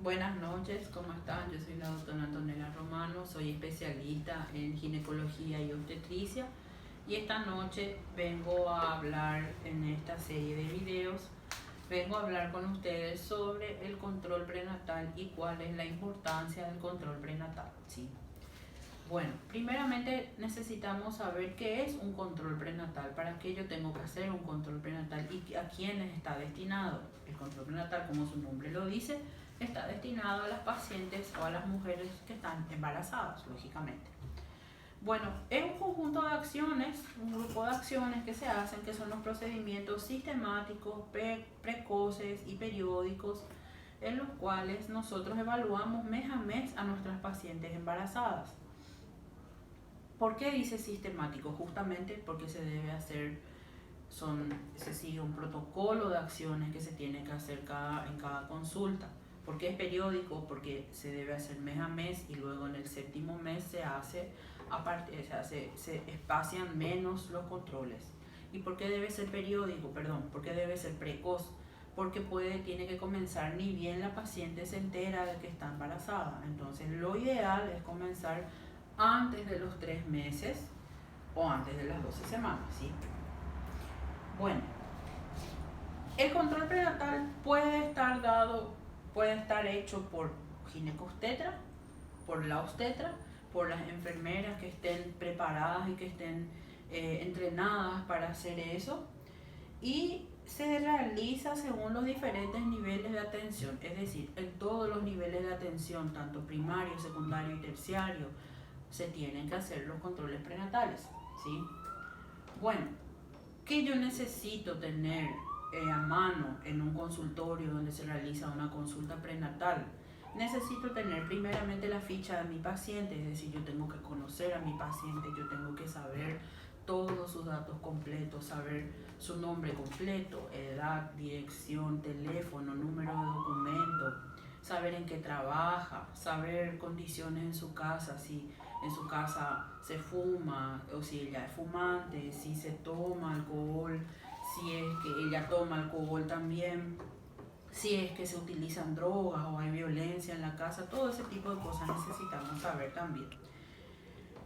Buenas noches, ¿cómo están? Yo soy la doctora Antonella Romano, soy especialista en ginecología y obstetricia y esta noche vengo a hablar en esta serie de videos, vengo a hablar con ustedes sobre el control prenatal y cuál es la importancia del control prenatal, ¿sí? Bueno, primeramente necesitamos saber qué es un control prenatal, para qué yo tengo que hacer un control prenatal y a quiénes está destinado. El control prenatal, como su nombre lo dice, está destinado a las pacientes o a las mujeres que están embarazadas, lógicamente. Bueno, es un conjunto de acciones, un grupo de acciones que se hacen, que son los procedimientos sistemáticos, precoces y periódicos, en los cuales nosotros evaluamos mes a mes a nuestras pacientes embarazadas. ¿Por qué dice sistemático? Justamente porque se debe hacer, se sigue un protocolo de acciones que se tiene que hacer en cada consulta. ¿Por qué es periódico? Porque se debe hacer mes a mes y luego en el séptimo mes se espacian menos los controles. ¿Y por qué debe ser periódico? ¿Por qué debe ser precoz? Porque tiene que comenzar ni bien la paciente se entera de que está embarazada. Entonces lo ideal es comenzar antes de los 3 meses o antes de las 12 semanas, ¿sí? Bueno, el control prenatal puede estar hecho por ginecobstetra, por la obstetra, por las enfermeras que estén preparadas y que estén entrenadas para hacer eso, y se realiza según los diferentes niveles de atención, es decir, en todos los niveles de atención, tanto primario, secundario y terciario, se tienen que hacer los controles prenatales, ¿sí? Bueno, ¿qué yo necesito tener a mano en un consultorio donde se realiza una consulta prenatal? Necesito tener primeramente la ficha de mi paciente, es decir, yo tengo que conocer a mi paciente, yo tengo que saber todos sus datos completos, saber su nombre completo, edad, dirección, teléfono, número de documento, saber en qué trabaja, saber condiciones en su casa, si en su casa se fuma o si ella es fumante, si se toma alcohol, si es que ella toma alcohol también, si es que se utilizan drogas o hay violencia en la casa, todo ese tipo de cosas necesitamos saber también.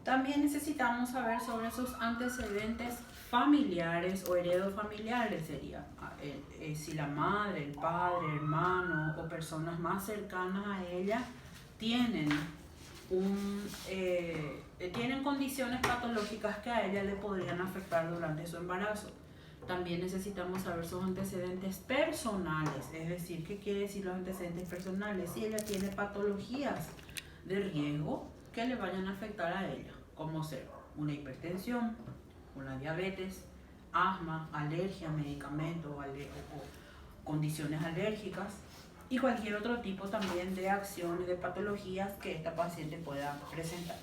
También necesitamos saber sobre sus antecedentes familiares o heredofamiliares, sería si la madre, el padre, hermano o personas más cercanas a ella tienen tienen condiciones patológicas que a ella le podrían afectar durante su embarazo. También necesitamos saber sus antecedentes personales, es decir, ¿qué quiere decir los antecedentes personales? Si ella tiene patologías de riesgo que le vayan a afectar a ella, como ser una hipertensión, una diabetes, asma, alergia a medicamentos o condiciones alérgicas, y cualquier otro tipo también de acciones, de patologías que esta paciente pueda presentar.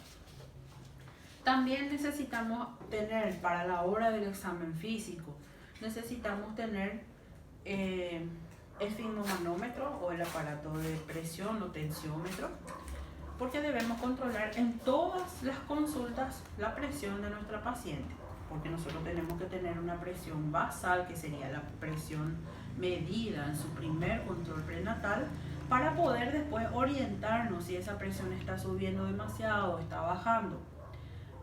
También necesitamos tener, para la hora del examen físico, necesitamos tener el esfigmomanómetro o el aparato de presión o tensiómetro, porque debemos controlar en todas las consultas la presión de nuestra paciente, porque nosotros tenemos que tener una presión basal, que sería la presión medida en su primer control prenatal, para poder después orientarnos si esa presión está subiendo demasiado o está bajando.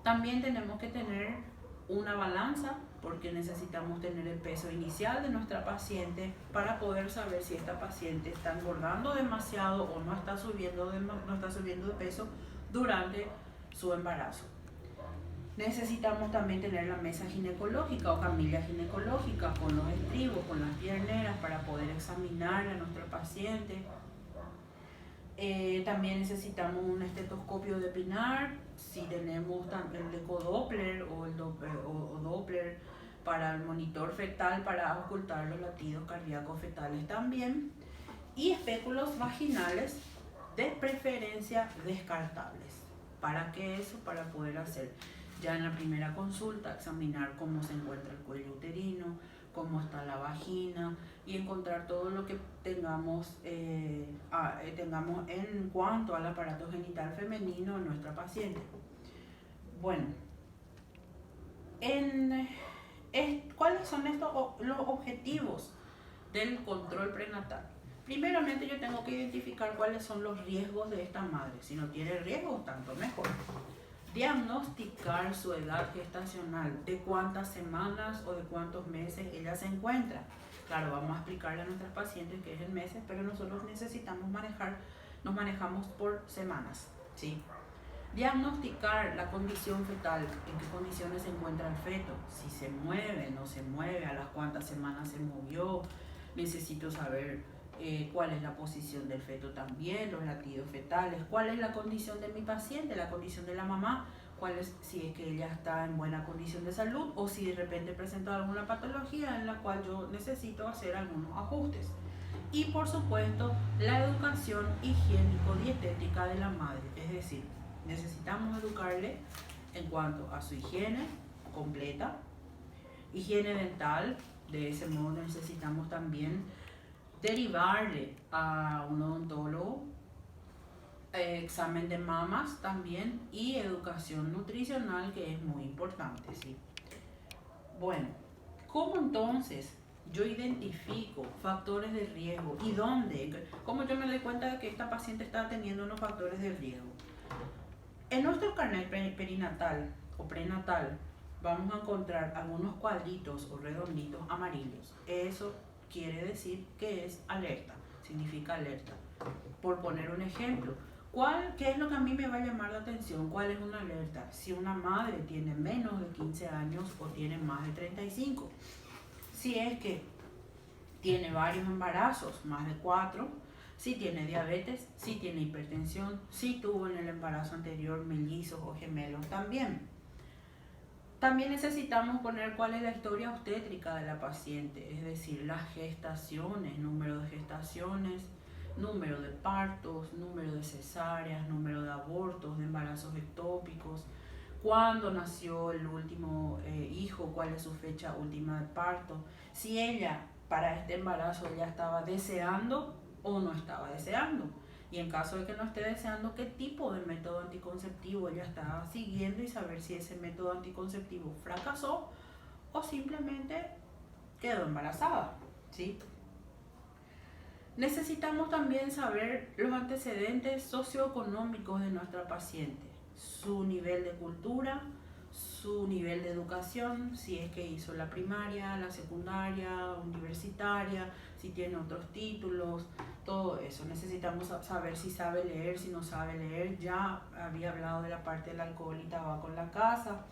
También tenemos que tener una balanza, porque necesitamos tener el peso inicial de nuestra paciente para poder saber si esta paciente está engordando demasiado o no está subiendo de peso durante su embarazo. Necesitamos también tener la mesa ginecológica o camilla ginecológica con los estribos, con las pierneras, para poder examinar a nuestro paciente. También necesitamos un estetoscopio de Pinar, si tenemos el ecodoppler o Doppler para el monitor fetal, para ocultar los latidos cardíacos fetales también, y espéculos vaginales, de preferencia descartables. ¿Para qué eso? Para poder hacer ya en la primera consulta, examinar cómo se encuentra el cuello uterino, cómo está la vagina, y encontrar todo lo que tengamos en cuanto al aparato genital femenino en nuestra paciente. Bueno, ¿cuáles son los objetivos del control prenatal? Primeramente yo tengo que identificar cuáles son los riesgos de esta madre. Si no tiene riesgos, tanto mejor. Diagnosticar su edad gestacional, de cuántas semanas o de cuántos meses ella se encuentra. Claro, vamos a explicarle a nuestras pacientes que es en meses, pero nosotros nos manejamos por semanas, ¿sí? Diagnosticar la condición fetal, en qué condiciones se encuentra el feto, si se mueve, no se mueve, a las cuántas semanas se movió. Necesito saber cuál es la posición del feto también, los latidos fetales, cuál es la condición de mi paciente, la condición de la mamá, si es que ella está en buena condición de salud o si de repente presenta alguna patología en la cual yo necesito hacer algunos ajustes. Y por supuesto, la educación higiénico-dietética de la madre, es decir, necesitamos educarle en cuanto a su higiene completa, higiene dental. De ese modo necesitamos también derivarle a un odontólogo, examen de mamas también y educación nutricional, que es muy importante, ¿sí? Bueno, ¿cómo entonces yo identifico factores de riesgo y dónde? ¿Cómo yo me doy cuenta de que esta paciente está teniendo unos factores de riesgo? En nuestro carnet perinatal o prenatal vamos a encontrar algunos cuadritos o redonditos amarillos. Eso quiere decir que es alerta, significa alerta. Por poner un ejemplo, ¿qué es lo que a mí me va a llamar la atención? ¿Cuál es una alerta? Si una madre tiene menos de 15 años o tiene más de 35. Si es que tiene varios embarazos, más de 4, si tiene diabetes, si tiene hipertensión, si tuvo en el embarazo anterior mellizos o gemelos también. También necesitamos poner cuál es la historia obstétrica de la paciente, es decir, las gestaciones, número de gestaciones, número de partos, número de cesáreas, número de abortos, de embarazos ectópicos, cuándo nació el último hijo, cuál es su fecha última de parto, si ella para este embarazo ya estaba deseando o no estaba deseando. Y en caso de que no esté deseando, qué tipo de método anticonceptivo ella está siguiendo y saber si ese método anticonceptivo fracasó o simplemente quedó embarazada, ¿sí? Necesitamos también saber los antecedentes socioeconómicos de nuestra paciente, su nivel de cultura, su nivel de educación, si es que hizo la primaria, la secundaria, universitaria, si tiene otros títulos, todo eso. Necesitamos saber si sabe leer, si no sabe leer. Ya había hablado de la parte del alcohol y tabaco en la casa.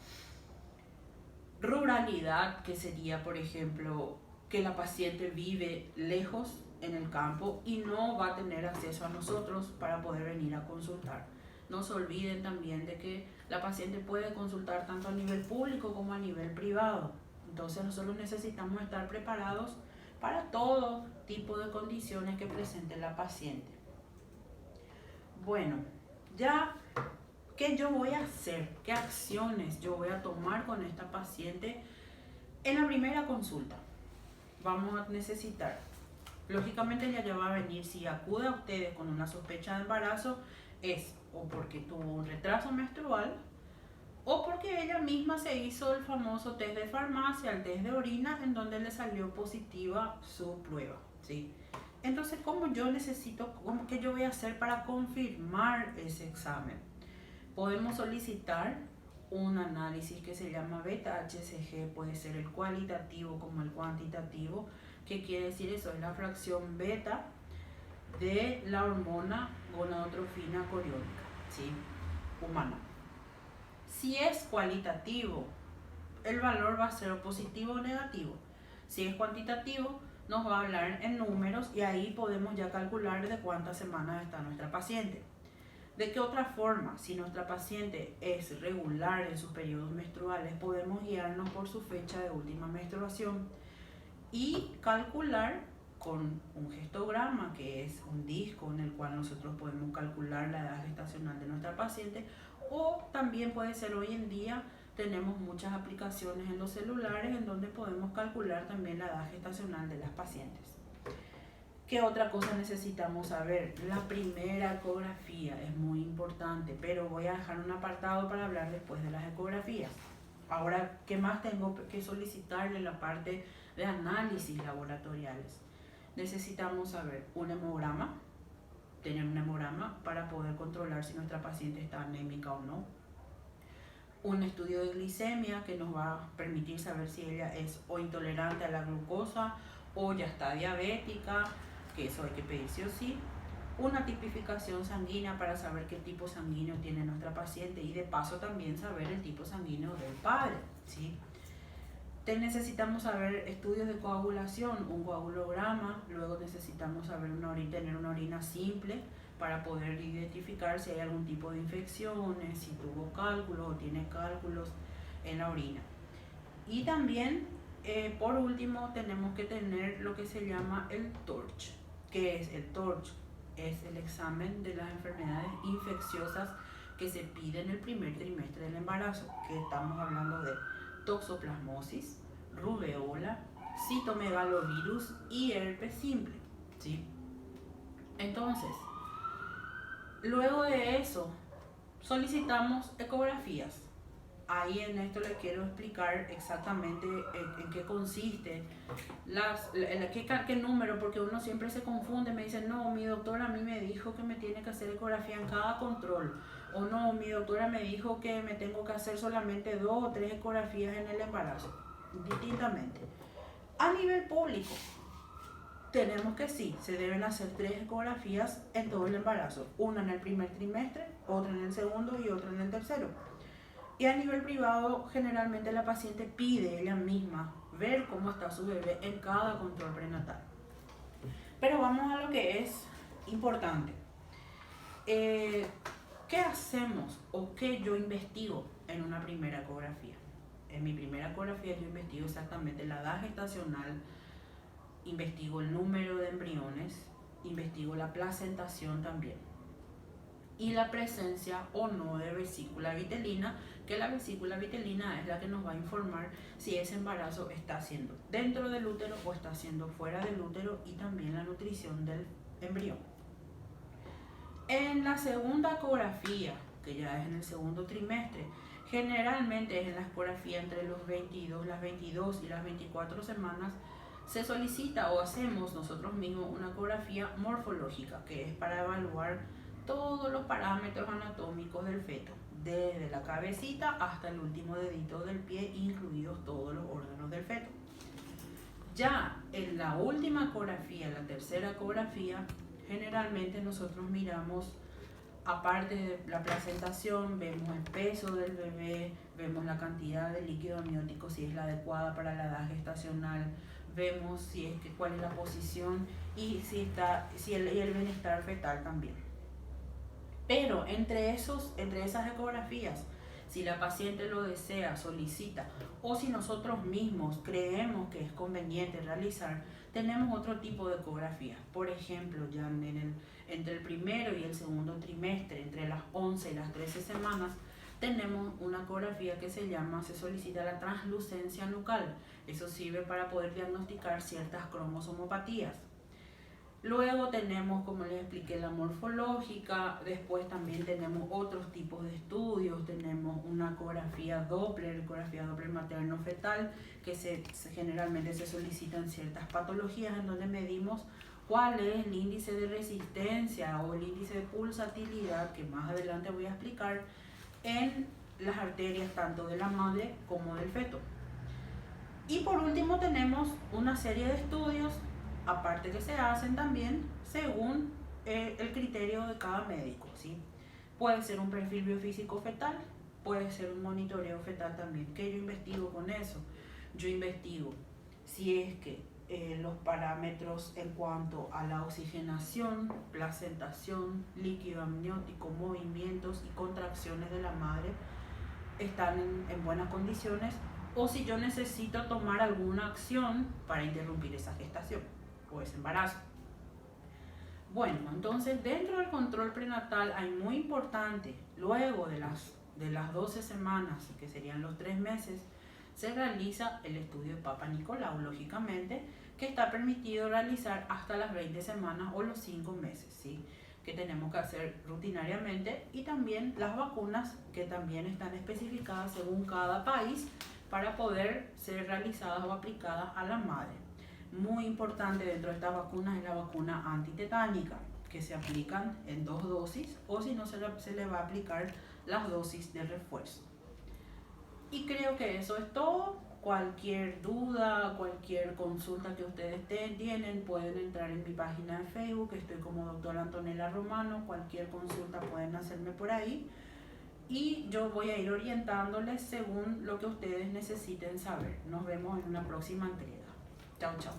Ruralidad, que sería, por ejemplo, que la paciente vive lejos en el campo y no va a tener acceso a nosotros para poder venir a consultar. No se olviden también de que la paciente puede consultar tanto a nivel público como a nivel privado. Entonces nosotros necesitamos estar preparados para todo tipo de condiciones que presente la paciente. Bueno, ya, ¿qué yo voy a hacer? ¿Qué acciones yo voy a tomar con esta paciente? En la primera consulta vamos a necesitar, lógicamente ella ya va a venir, si acude a ustedes con una sospecha de embarazo, es o porque tuvo un retraso menstrual o porque ella misma se hizo el famoso test de farmacia, el test de orina, en donde le salió positiva su prueba, ¿sí? Entonces, ¿qué yo voy a hacer para confirmar ese examen? Podemos solicitar un análisis que se llama beta-HCG, puede ser el cualitativo como el cuantitativo. ¿Qué quiere decir eso? Es la fracción beta de la hormona gonadotrofina coriónica, ¿sí? Humana. Si es cualitativo, el valor va a ser positivo o negativo. Si es cuantitativo, nos va a hablar en números y ahí podemos ya calcular de cuántas semanas está nuestra paciente. ¿De qué otra forma? Si nuestra paciente es regular en sus periodos menstruales, podemos guiarnos por su fecha de última menstruación y calcular con un gestograma, que es un disco en el cual nosotros podemos calcular la edad gestacional de nuestra paciente, o también puede ser hoy en día, tenemos muchas aplicaciones en los celulares en donde podemos calcular también la edad gestacional de las pacientes. ¿Qué otra cosa necesitamos saber? La primera ecografía es muy importante, pero voy a dejar un apartado para hablar después de las ecografías. Ahora, ¿qué más tengo que solicitarle? La parte de análisis laboratoriales. necesitamos saber un hemograma, tener un hemograma para poder controlar si nuestra paciente está anémica o no. Un estudio de glicemia que nos va a permitir saber si ella es o intolerante a la glucosa o ya está diabética, que eso hay que pedir sí o sí. Una tipificación sanguínea para saber qué tipo sanguíneo tiene nuestra paciente y de paso también saber el tipo sanguíneo del padre, ¿sí? Necesitamos saber estudios de coagulación, un coagulograma, luego necesitamos saber tener una orina simple para poder identificar si hay algún tipo de infecciones, si tuvo cálculos o tiene cálculos en la orina. Y también, por último, tenemos que tener lo que se llama el TORCH. ¿Qué es el TORCH? Es el examen de las enfermedades infecciosas que se pide en el primer trimestre del embarazo, que estamos hablando de toxoplasmosis, rubeola, citomegalovirus y herpes simple, ¿sí? Entonces, luego de eso, solicitamos ecografías. Ahí en esto les quiero explicar exactamente en qué consiste, qué número, porque uno siempre se confunde, me dice, no, mi doctora a mí me dijo que me tiene que hacer ecografía en cada control, o no, mi doctora me dijo que me tengo que hacer solamente 2 o 3 ecografías en el embarazo, distintamente. A nivel público, tenemos que sí, se deben hacer 3 ecografías en todo el embarazo, una en el primer trimestre, otra en el segundo y otra en el tercero. Y a nivel privado, generalmente la paciente pide ella misma ver cómo está su bebé en cada control prenatal. Pero vamos a lo que es importante. ¿Qué hacemos o qué yo investigo en una primera ecografía? En mi primera ecografía yo investigo exactamente la edad gestacional, investigo el número de embriones, investigo la placentación también y la presencia o no de vesícula vitelina, que la vesícula vitelina es la que nos va a informar si ese embarazo está siendo dentro del útero o está siendo fuera del útero, y también la nutrición del embrión. En la segunda ecografía, que ya es en el segundo trimestre, generalmente es en la ecografía entre las 22 y las 24 semanas, se solicita o hacemos nosotros mismos una ecografía morfológica, que es para evaluar todos los parámetros anatómicos del feto, desde la cabecita hasta el último dedito del pie, incluidos todos los órganos del feto. Ya en la última ecografía, la tercera ecografía, generalmente nosotros miramos, aparte de la placentación, vemos el peso del bebé, vemos la cantidad de líquido amniótico, si es la adecuada para la edad gestacional, vemos cuál es la posición y el bienestar fetal también. Pero entre esas ecografías, si la paciente lo desea, solicita, o si nosotros mismos creemos que es conveniente realizar, tenemos otro tipo de ecografías. Por ejemplo, ya entre el primero y el segundo trimestre, entre las 11 y las 13 semanas, tenemos una ecografía que se solicita la translucencia nucal. Eso sirve para poder diagnosticar ciertas cromosomopatías. Luego tenemos, como les expliqué, la morfológica. Después también tenemos otros tipos de estudios. Tenemos una ecografía Doppler materno-fetal, que generalmente se solicita en ciertas patologías, en donde medimos cuál es el índice de resistencia o el índice de pulsatilidad, que más adelante voy a explicar, en las arterias tanto de la madre como del feto. Y por último tenemos una serie de estudios, aparte que se hacen también según el criterio de cada médico, ¿sí? Puede ser un perfil biofísico fetal, puede ser un monitoreo fetal también. ¿Qué yo investigo con eso? Yo investigo si es que los parámetros en cuanto a la oxigenación, placentación, líquido amniótico, movimientos y contracciones de la madre están en buenas condiciones, o si yo necesito tomar alguna acción para interrumpir esa gestación o ese embarazo. Bueno, entonces dentro del control prenatal hay muy importante, luego de las 12 semanas, que serían los 3 meses, se realiza el estudio de Papa Nicolau, lógicamente, que está permitido realizar hasta las 20 semanas o los 5 meses, ¿sí? Que tenemos que hacer rutinariamente, y también las vacunas que también están especificadas según cada país para poder ser realizadas o aplicadas a la madre. muy importante dentro de estas vacunas es la vacuna antitetánica, que se aplican en 2 dosis o si no se le va a aplicar las dosis de refuerzo. Y creo que eso es todo. Cualquier duda, cualquier consulta que ustedes tienen, pueden entrar en mi página de Facebook, estoy como doctora Antonella Romano, cualquier consulta pueden hacerme por ahí y yo voy a ir orientándoles según lo que ustedes necesiten saber. Nos vemos en una próxima entrega. Chao, chao.